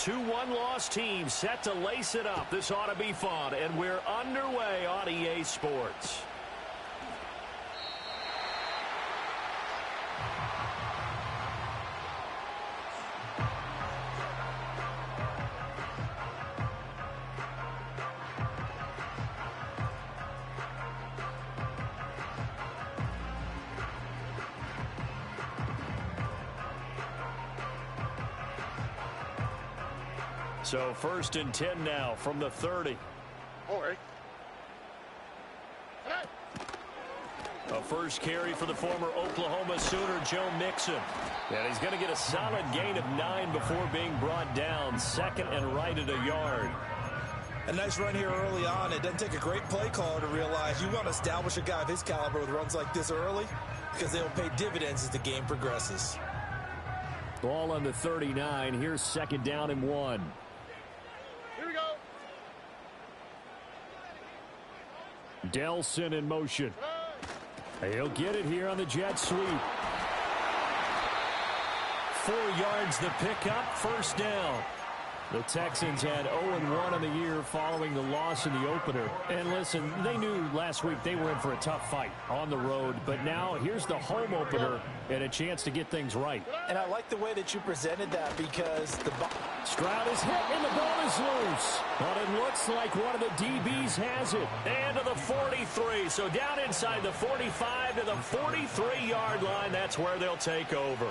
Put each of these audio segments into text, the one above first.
two one-loss teams set to lace it up. This ought to be fun, and we're underway on EA Sports. So 1st and 10 now from the 30. A first carry for the former Oklahoma Sooner, Joe Mixon. And he's going to get a solid gain of 9 before being brought down. 2nd and right at a yard. A nice run here early on. It doesn't take a great play caller to realize you want to establish a guy of his caliber with runs like this early because they'll pay dividends as the game progresses. Ball on the 39. Here's 2nd down and 1. Delson in motion. He'll get it here on the jet sweep. 4 yards the pickup, 1st down. The Texans had 0-1 on the year following the loss in the opener. And listen, they knew last week they were in for a tough fight on the road. But now here's the home opener and a chance to get things right. And I like the way that you presented that because Stroud is hit and the ball is loose. But it looks like one of the DBs has it. And to the 43. So down inside the 45 to the 43-yard line. That's where they'll take over.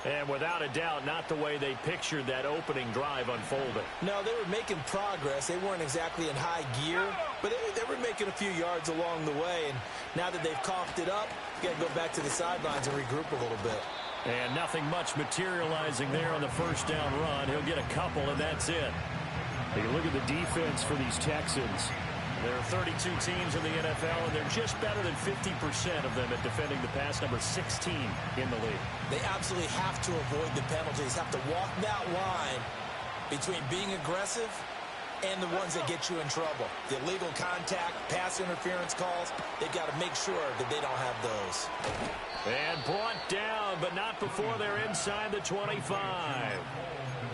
And without a doubt, not the way they pictured that opening drive unfolding. No, they were making progress. They weren't exactly in high gear, but they were making a few yards along the way. And now that they've coughed it up, you got to go back to the sidelines and regroup a little bit. And nothing much materializing there on the 1st down run. He'll get a couple, and that's it. Hey, look at the defense for these Texans. There are 32 teams in the NFL, and they're just better than 50% of them at defending the pass, number 16 in the league. They absolutely have to avoid the penalties, have to walk that line between being aggressive and the ones that get you in trouble. The illegal contact, pass interference calls, they've got to make sure that they don't have those. And brought down, but not before they're inside the 25.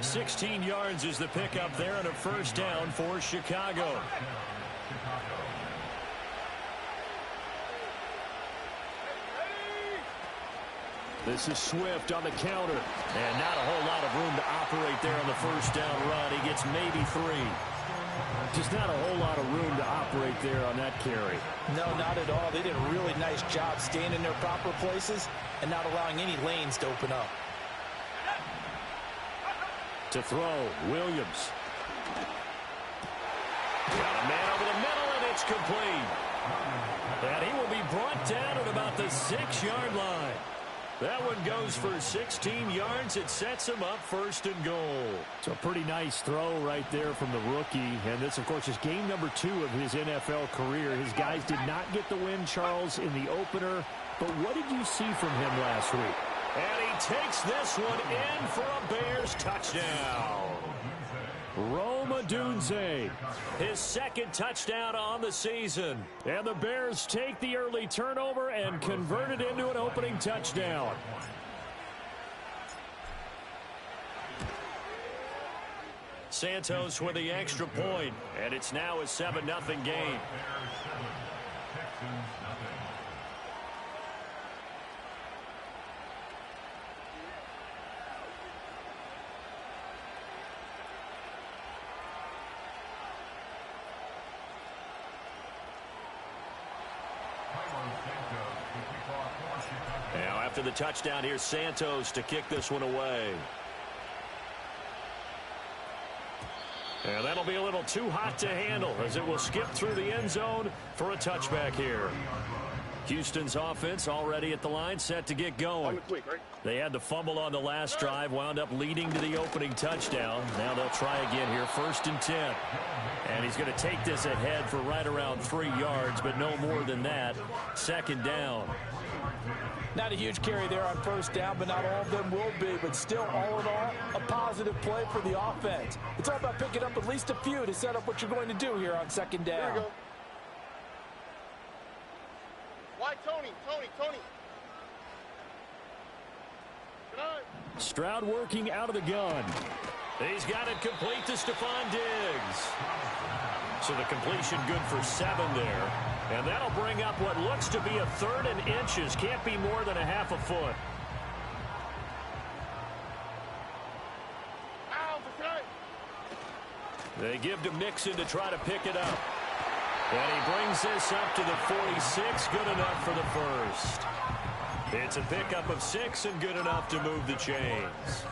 16 yards is the pickup there and a 1st down for Chicago. This is Swift on the counter. And not a whole lot of room to operate there on the 1st down run. He gets maybe 3. Just not a whole lot of room to operate there on that carry. No, not at all. They did a really nice job staying in their proper places and not allowing any lanes to open up. To throw, Williams. Got a man over the middle, and it's complete. And he will be brought down at about the 6-yard line. That one goes for 16 yards. It sets him up 1st and goal. So a pretty nice throw right there from the rookie. And this, of course, is game number 2 of his NFL career. His guys did not get the win, Charles, in the opener. But what did you see from him last week? And he takes this one in for a Bears touchdown. Rome Odunze, his 2nd touchdown on the season. And the Bears take the early turnover and convert it into an opening touchdown. Santos with the extra point, and it's now a 7-0 game. Now after the touchdown, here's Santos to kick this one away. And that'll be a little too hot to handle as it will skip through the end zone for a touchback here. Houston's offense already at the line, set to get going. They had the fumble on the last drive, wound up leading to the opening touchdown. Now they'll try again here, 1st and 10. And he's going to take this ahead for right around 3 yards, but no more than that. 2nd down. Not a huge carry there on 1st down, but not all of them will be. But still, all in all, a positive play for the offense. It's all about picking up at least a few to set up what you're going to do here on 2nd down. There you go. Why, Tony? Stroud working out of the gun. He's got it complete to Stephon Diggs. So the completion good for 7 there. And that'll bring up what looks to be a 3rd and inches. Can't be more than a half a foot. They give to Mixon to try to pick it up. And he brings this up to the 46. Good enough for the first. It's a pickup of 6 and good enough to move the chains.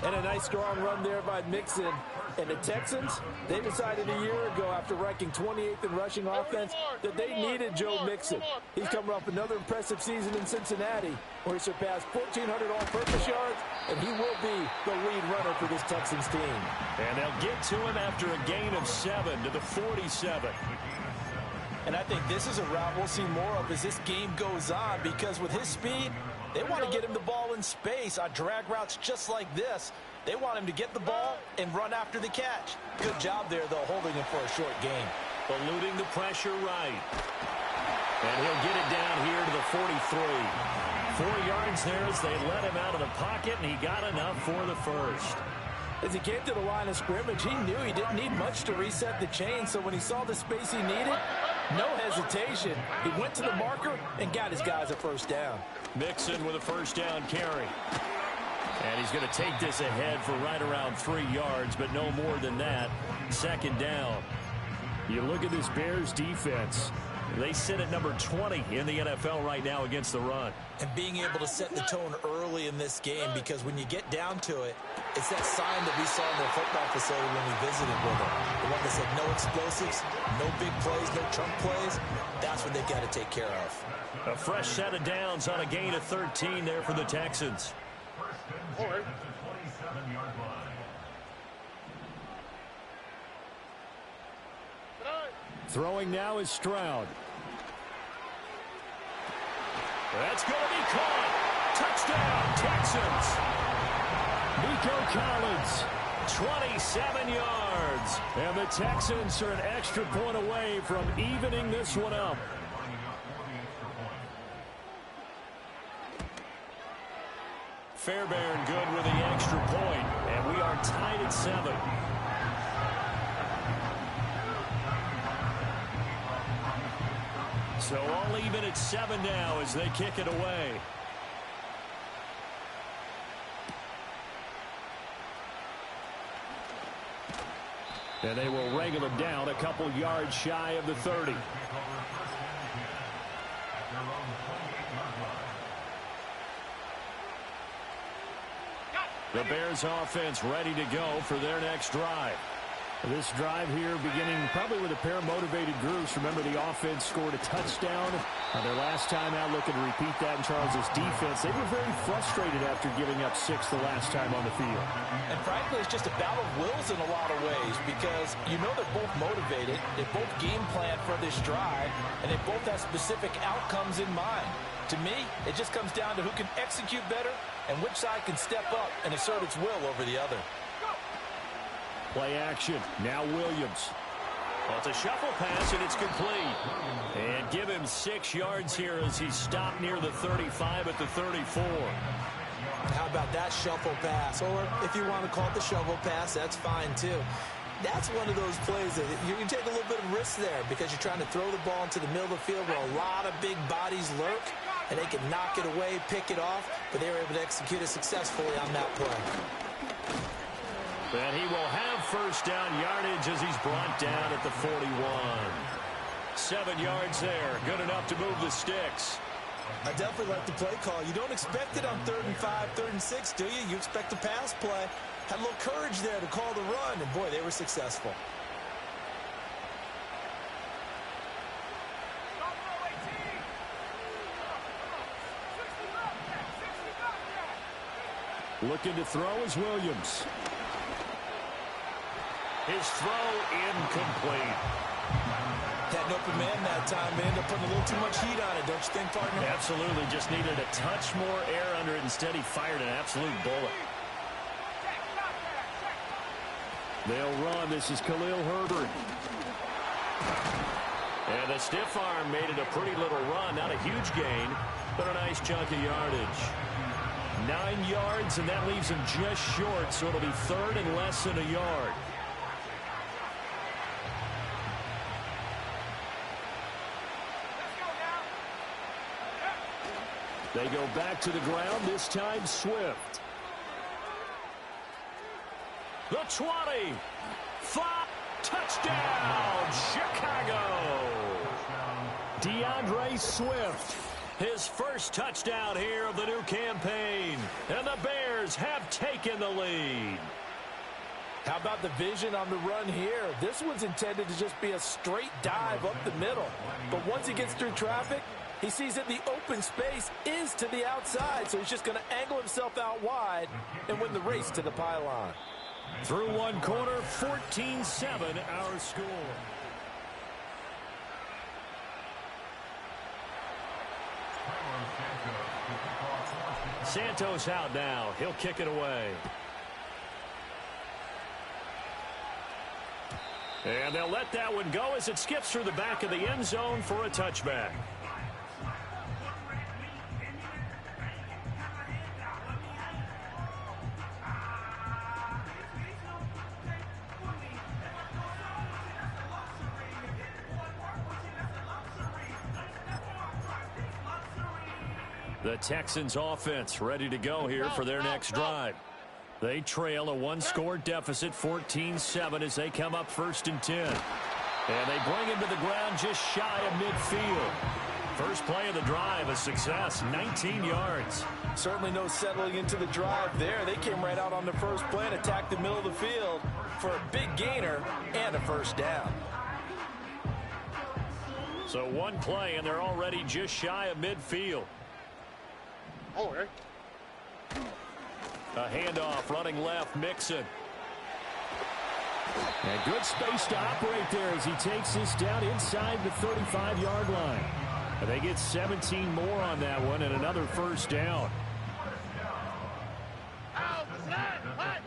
And a nice strong run there by Mixon. And the Texans, they decided a year ago after ranking 28th in rushing offense that they needed Joe Mixon. He's coming off another impressive season in Cincinnati where he surpassed 1,400 all-purpose yards, and he will be the lead runner for this Texans team. And they'll get to him after a gain of 7 to the 47. And I think this is a route we'll see more of as this game goes on, because with his speed, they want to get him the ball in space on drag routes just like this. They want him to get the ball and run after the catch. Good job there, though, holding him for a short gain. Eluding the pressure right. And he'll get it down here to the 43. 4 yards there as they let him out of the pocket, and he got enough for the first. As he came to the line of scrimmage, he knew he didn't need much to reset the chain, so when he saw the space he needed, no hesitation. He went to the marker and got his guys a first down. Mixon with a first down carry. And he's going to take this ahead for right around 3 yards, but no more than that. 2nd down. You look at this Bears defense. They sit at number 20 in the NFL right now against the run. And being able to set the tone early in this game, because when you get down to it, it's that sign that we saw in their football facility when we visited with them. The one that said no explosives, no big plays, no chunk plays. That's what they've got to take care of. A fresh set of downs on a gain of 13 there for the Texans. Throwing now is Stroud. That's going to be caught. Touchdown, Texans. Nico Collins, 27 yards. And the Texans are an extra point away from evening this one up. Fairbairn good with the extra point, and we are tied at 7. So all even at 7 now as they kick it away. And they will wrangle him down a couple yards shy of the 30. The Bears offense ready to go for their next drive. This drive here beginning probably with a pair of motivated groups. Remember, the offense scored a touchdown their last time out, looking to repeat that in Charles' defense. They were very frustrated after giving up 6 the last time on the field. And frankly, it's just a battle of wills in a lot of ways, because you know they're both motivated, they both game plan for this drive, and they both have specific outcomes in mind. To me, it just comes down to who can execute better and which side can step up and assert its will over the other. Play action. Now Williams. Well, it's a shuffle pass, and it's complete. And give him 6 yards here as he's stopped near the 35 at the 34. How about that shuffle pass? Or if you want to call it the shovel pass, that's fine too. That's one of those plays that you can take a little bit of risk there, because you're trying to throw the ball into the middle of the field where a lot of big bodies lurk, and they can knock it away, pick it off, but they were able to execute it successfully on that play. And he will have first down yardage as he's brought down at the 41. 7 yards there. Good enough to move the sticks. I definitely like the play call. You don't expect it on 3rd and 5, 3rd and 6, do you? You expect a pass play. Had a little courage there to call the run, and boy, they were successful. Looking to throw is Williams. His throw incomplete. Had an open man that time. They ended up putting a little too much heat on it, don't you think, partner? Absolutely. Just needed a touch more air under it. Instead, he fired an absolute bullet. They'll run. This is Khalil Herbert. And the stiff arm made it a pretty little run. Not a huge gain, but a nice chunk of yardage. 9 yards, and that leaves him just short, so it'll be third and less than a yard. They go back to the ground, this time Swift. The 20. 5. Touchdown, Chicago. DeAndre Swift. His first touchdown here of the new campaign. And the Bears have taken the lead. How about the vision on the run here? This one's intended to just be a straight dive up the middle. But once he gets through traffic, he sees that the open space is to the outside, so he's just going to angle himself out wide and win the race to the pylon. Through one quarter, 14-7 our score. Santos out now. He'll kick it away. And they'll let that one go as it skips through the back of the end zone for a touchback. The Texans offense ready to go here for their next drive. They trail a one-score deficit, 14-7, as they come up 1st and 10. And they bring him to the ground just shy of midfield. First play of the drive, a success, 19 yards. Certainly no settling into the drive there. They came right out on the first play and attacked the middle of the field for a big gainer and a first down. So one play, and they're already just shy of midfield. Oh, okay. A handoff, running left, Mixon. And good space to operate there as he takes this down inside the 35-yard line. And they get 17 more on that one and another first down. Outside, 11.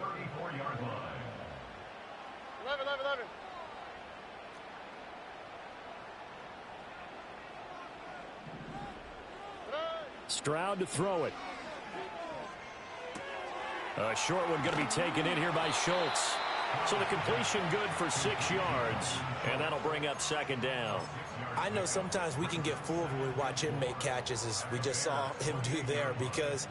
Stroud to throw it. A short one going to be taken in here by Schultz. So the completion good for 6 yards, and that'll bring up 2nd down. I know sometimes we can get fooled when we watch him make catches, as we just saw him do there, because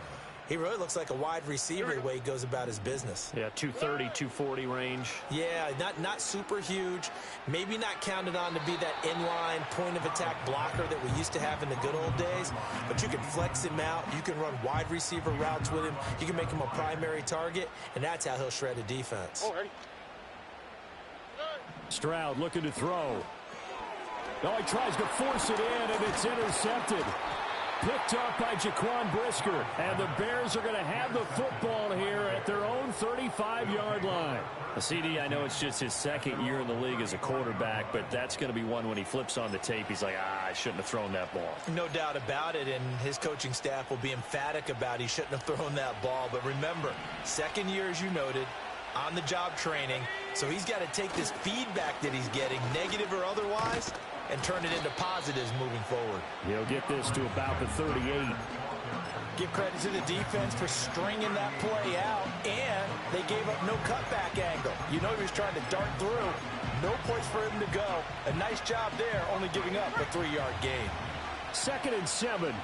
he really looks like a wide receiver the way he goes about his business. Yeah, 230, 240 range. Yeah, not super huge. Maybe not counted on to be that inline point-of-attack blocker that we used to have in the good old days. But you can flex him out. You can run wide receiver routes with him. You can make him a primary target, and that's how he'll shred a defense. Oh, ready. Stroud looking to throw. No, he tries to force it in, and it's intercepted. Picked up by Jaquan Brisker. And the Bears are going to have the football here at their own 35-yard line. CD, I know it's just his 2nd year in the league as a quarterback, but that's going to be one when he flips on the tape. He's like, I shouldn't have thrown that ball. No doubt about it, and his coaching staff will be emphatic about he shouldn't have thrown that ball. But remember, 2nd year, as you noted, on-the-job training. So he's got to take this feedback that he's getting, negative or otherwise, and turn it into positives moving forward. He'll get this to about the 38. Give credit to the defense for stringing that play out, and they gave up no cutback angle. You know he was trying to dart through. No place for him to go. A nice job there, only giving up a 3-yard gain. 2nd and 7.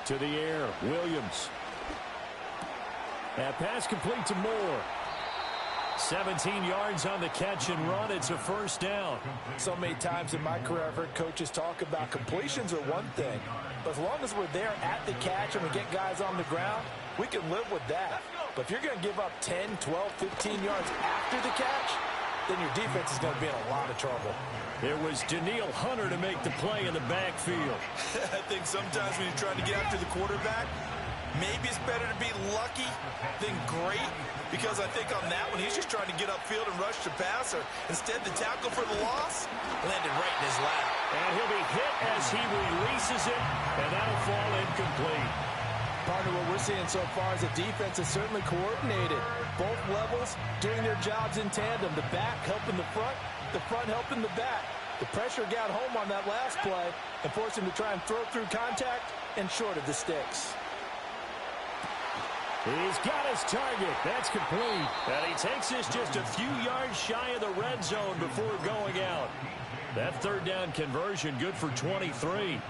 To the air, Williams. That pass complete to Moore. 17 yards on the catch and run. It's a first down. So many times in my career, I've heard coaches talk about completions are one thing. But as long as we're there at the catch and we get guys on the ground, we can live with that. But if you're going to give up 10, 12, 15 yards after the catch, then your defense is going to be in a lot of trouble. It was Danielle Hunter to make the play in the backfield. I think sometimes when you're trying to get after the quarterback, maybe it's better to be lucky than great, because I think on that one, he's just trying to get upfield and rush the passer. Instead, the tackle for the loss landed right in his lap. And he'll be hit as he releases it, and that'll fall incomplete. Partner, what we're seeing so far is the defense is certainly coordinated. Both levels doing their jobs in tandem. The back helping the front helping the back. The pressure got home on that last play and forced him to try and throw through contact and short of the sticks. He's got his target. That's complete. And he takes this just a few yards shy of the red zone before going out. That third down conversion good for 23.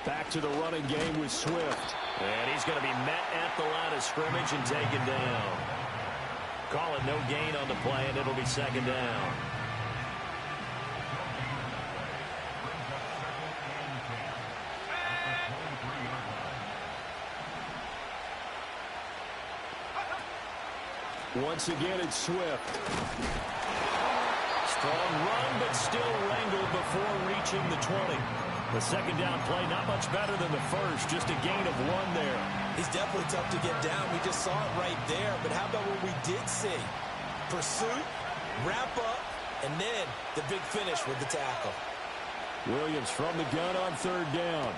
Back to the running game with Swift. And he's going to be met at the line of scrimmage and taken down. Call it no gain on the play, and it'll be second down. Once again, it's Swift. Strong run, but still wrangled before reaching the 20. The second down play, not much better than the first, just a gain of 1 there. He's definitely tough to get down. We just saw it right there. But how about what we did see? Pursuit, wrap up, and then the big finish with the tackle. Williams from the gun on third down.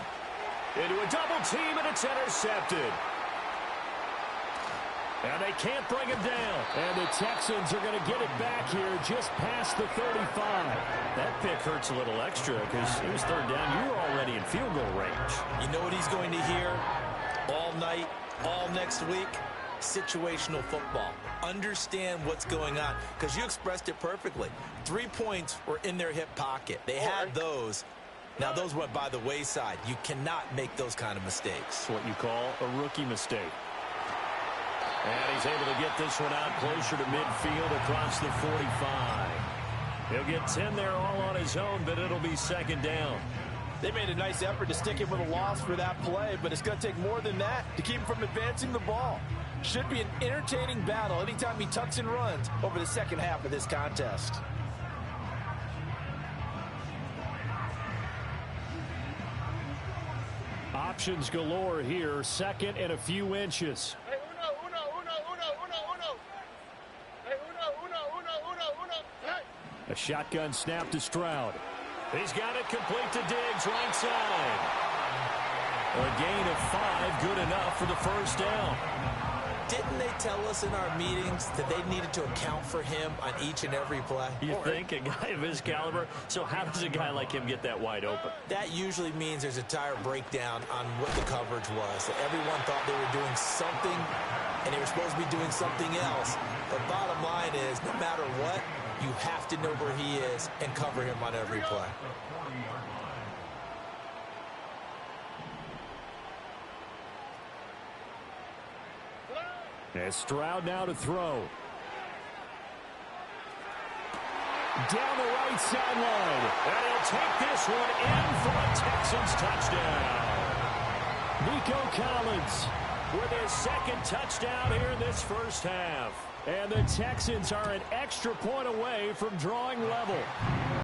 Into a double team, and it's intercepted. And they can't bring him down. And the Texans are going to get it back here just past the 35. That pick hurts a little extra because it was third down. You were already in field goal range. You know what he's going to hear all night, all next week? Situational football. Understand what's going on because you expressed it perfectly. 3 points were in their hip pocket. They had those. Now, those went by the wayside. You cannot make those kind of mistakes. That's what you call a rookie mistake. And he's able to get this one out closer to midfield across the 45. He'll get 10 there all on his own, but it'll be second down. They made a nice effort to stick him with a loss for that play, but it's going to take more than that to keep him from advancing the ball. Should be an entertaining battle anytime he tucks and runs over the second half of this contest. Options galore here, second and a few inches. Hey, uno. Hey, uno. Hey. A shotgun snap to Stroud. He's got it complete to Diggs, right side. A gain of 5, good enough for the first down. Didn't they tell us in our meetings that they needed to account for him on each and every play? You think a guy of his caliber? So how does a guy like him get that wide open? That usually means there's a tire breakdown on what the coverage was. Everyone thought they were doing something, and they were supposed to be doing something else. But bottom line is, no matter what, you have to know where he is and cover him on every play. As Stroud now to throw. Down the right sideline. And he'll take this one in for a Texans touchdown. Nico Collins with his second touchdown here in this first half. And the Texans are an extra point away from drawing level.